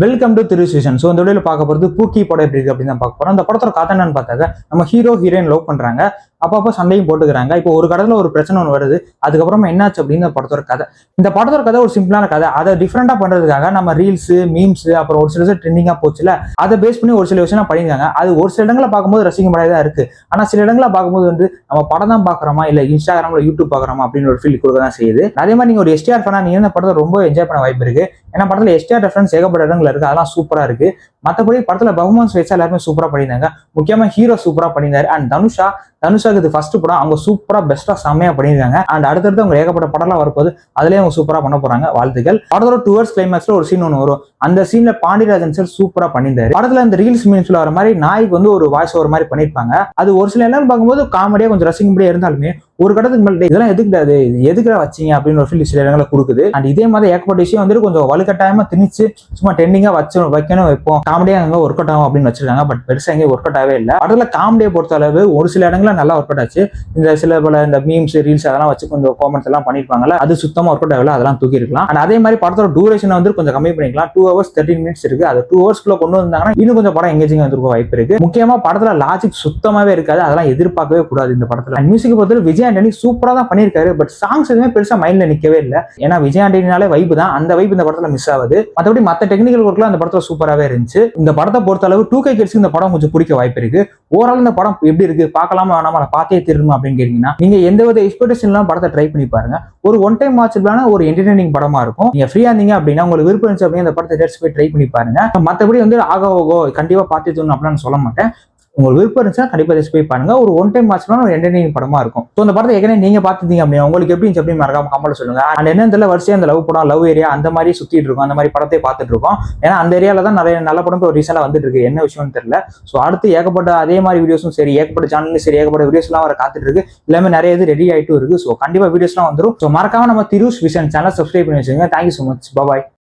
Welcome to திருவிசேஷன். So இந்த வீடியோல பார்க்க போகிறது பூக்கி படம் எப்படி இருக்கு அப்படின்னு தான் பார்க்க போறோம். அந்த படத்தோட கதை என்னன்னு பார்த்தாக்க நம்ம ஹீரோ ஹீரோயின் லவ் பண்றாங்க, அப்பப்போ சண்டையும் போட்டுக்கிறாங்க. இப்போ ஒரு கடத்துல ஒரு பிரச்சனை ஒன்று வருது, அதுக்கப்புறமா என்னாச்சு அப்படின்னு இந்த படத்தோட கதை. இந்த படத்தோட கதை ஒரு சிம்பிளான கதை. அதை டிஃப்ரெண்டா பண்றதுக்காக நம்ம ரீல்ஸ், மீம்ஸ், அப்புறம் ஒரு சில ட்ரெண்டிங்கா போச்சுல, அதை பேஸ் பண்ணி ஒரு சில விஷயம் பண்ணியிருக்காங்க. அது ஒரு சில இடங்களை பார்க்கும்போது ரசிக்கும்படியா இருக்கு. ஆனா சில இடங்களை பார்க்கும்போது வந்து நம்ம படம் தான் பாக்குறோமா இல்ல இன்ஸ்டாகிராம்ல யூடியூப் பாக்குறோமா அப்படின்னு ஒரு ஃபீல் கொடுக்க தான் செய்யுது. அதே மாதிரி நீங்க ஒரு எஸ்டிஆர் ஃபேனா நீங்க இந்த படத்தை ரொம்ப என்ஜாய் பண்ண வாய்ப்பு இருக்கு. ஏன்னா படத்துல எஸ்டிஆர் ரெஃபரன்ஸ் ஏகப்பட்ட இடங்கள் இருக்கு, அதெல்லாம் சூப்பரா இருக்கு. மற்றபடி படத்துல பர்ஃபார்மன்ஸ் வைஸா எல்லாருமே சூப்பரா பண்ணியிருந்தாங்க. முக்கியமா ஹீரோ சூப்பரா பண்ணியிருந்தாரு. அண்ட் தனுஷாக்கு இது ஃபர்ஸ்ட் படம், அவங்க சூப்பரா பெஸ்டா செம்மையா பண்ணியிருக்காங்க. அண்ட் அடுத்தடுத்து அவங்க ஏகப்பட்ட படம்லாம் வரப்போது, அதுலயே அவங்க சூப்பரா பண்ண போறாங்க. வாழ்த்துக்கள். படத்தோட டுவர்ட்ஸ் கிளைமேக்ஸ்ல ஒரு சீன் ஒன்று வரும். அந்த சீன்ல பாண்டியராஜன் சார் சூப்பரா பண்ணியிருந்தாரு. படத்துல இந்த ரீல்ஸ் மீன்ஸ்ல வர மாதிரி நாய்க்கு வந்து ஒரு வாய்ஸ் ஓவர் மாதிரி பண்ணிருப்பாங்க. அது ஒரு சில எல்லாரும் பார்க்கும்போது காமெடியா கொஞ்சம் ரசிக்கும்படியா இருந்தாலுமே ஒரு கடத்துக்கு மேலே இதெல்லாம் எதுக்கிட்டாது, எதுக்குடா வச்சிங்க அப்படின்னு ஒரு ஃபீல் சில இடங்களை கொடுக்குது. அண்ட் இதே மாதிரி ஏகப்பட்ட விஷயம் வந்து கொஞ்சம் வலுக்கட்டாயமா திணிச்சு சும்மா ட்ரெண்டிங்கா வைக்கணும் வைப்போம், காமெடியா அங்கே ஒர்க் அவுட் ஆகும் அப்படின்னு வச்சிருக்காங்க. பட் பெருசா எங்கேயும் ஒர்க் அவுட் ஆகவே இல்லை. படத்துல காமெடியை பொறுத்த அளவு ஒரு சில இடங்கள்ல நல்லா ஒர்க் அவுட் ஆச்சு. இந்த சில பல இந்த மீம்ஸ், ரீல்ஸ் அதெல்லாம் வச்சு கொஞ்சம் காமெண்ட்ஸ் எல்லாம் பண்ணிருப்பாங்கல்ல, அது சுத்தமா ஒர்க் அவுட் ஆகல, அதெல்லாம் தூக்கி இருக்கலாம். அண்ட் அதே மாதிரி படத்தோட டூரேஷன் வந்து கொஞ்சம் கம்மி பண்ணிக்கலாம். 2 hours 13 minutes இருக்கு. அது 2 hours கொண்டு வந்தாங்கன்னா இன்னும் கொஞ்சம் படம் எங்கேஜிங் வந்துருக்க வாய்ப்பு இருக்கு. முக்கியமா படத்துல லாஜிக் சுத்தமாவே இருக்காது, அதெல்லாம் எதிர்பார்க்கவே கூடாது இந்த படத்துல. மியூசிக் பொறுத்தவரை விஜய் ஆண்டனி சூப்பரா தான் பண்ணிருக்காரு. பட் சாங்ஸ் எதுவுமே பெருசா மைண்ட்ல நிக்கவே இல்லை. ஏன்னா விஜய் ஆண்டனினாலே வைப் தான், அந்த வைப் இந்த படத்துல மிஸ் ஆகுது. மற்றபடி மற்ற டெக்னிக்கல் ஒர்க்லாம் அந்த படத்துல சூப்பராகவே இருந்துச்சு. இந்த படத்தை பொறுத்த அளவு 2K கிட்ஸ்க்கு இந்த படம் கொஞ்சம் பிடிக்க வாய்ப்பு இருக்கு. ஓவரால் இந்த படம் எப்படி இருக்கு, பார்க்கலாமா வேணாமா, பார்த்தே திரும்பணும் அப்படின்னு கேட்டீங்கன்னா நீங்க எந்த வித எக்ஸ்பெக்டேஷன்லாம் படத்தை ட்ரை பண்ணி பாருங்க. ஒரு ஒன் டைம் வாட்சபிளான ஒரு என்டர்டைனிங் படமா இருக்கும். நீங்க ஃப்ரீயா இருந்தீங்க அப்படின்னா உங்களுக்கு விருப்பம் இருந்துச்சு அப்படின்னா இந்த படத்தை டேட்ஸ் போய் ட்ரை பண்ணி பாருங்க. மற்றபடி வந்து ஆகோ கண்டிப்பா பார்த்தே தூணும் அப்படின்னு சொல்ல மாட்டேன். உங்களுக்கு விருப்பம் இருந்துச்சுன்னா கண்டிப்பா ஜஸ்ட் போய் பாருங்க. ஒரு ஒன் டைம் வாட்ச்லாம் ஒரு என்டர்டைனிங் படமா இருக்கும். ஸோ அந்த படத்தை ஏற்கனவே நீங்க பார்த்துட்டீங்க அப்படின்னா உங்களுக்கு எப்படி இருந்துச்சு அப்படின்னு மறக்காம கமெண்ட்ல சொல்லுங்க. அண்ட் என்ன தெரியல வரிசையா அந்த லவ் படம், லவ் ஏரியா அந்த மாதிரி சுத்திட்டு இருக்கும், அந்த மாதிரி படத்தை பார்த்துட்டு இருக்கோம். ஏன்னா அந்த ஏரியால தான் நிறைய நல்ல படம் இப்போ ரீசெண்டா வந்துட்டு இருக்கு. என்ன விஷயம்னு தெரியல. ஸோ அடுத்து ஏகப்பட்ட அதே மாதிரி வீடியோஸும் சரி, ஏகப்பட்ட சேனலும் சரி, ஏகப்பட்ட வீடியோஸ் எல்லாம் வர காத்துட்டு இருக்கு. எல்லாமே நிறைய இது ரெடி ஆயிட்டும் இருக்கு. ஸோ கண்டிப்பா வீடியோஸ்லாம் வந்துடும். ஸோ மறக்காம நம்ம திருவிசேஷன் சேனல் சப்ஸ்கிரைப் பண்ணி வச்சுக்கோங்க. Thank you so much. பாய்.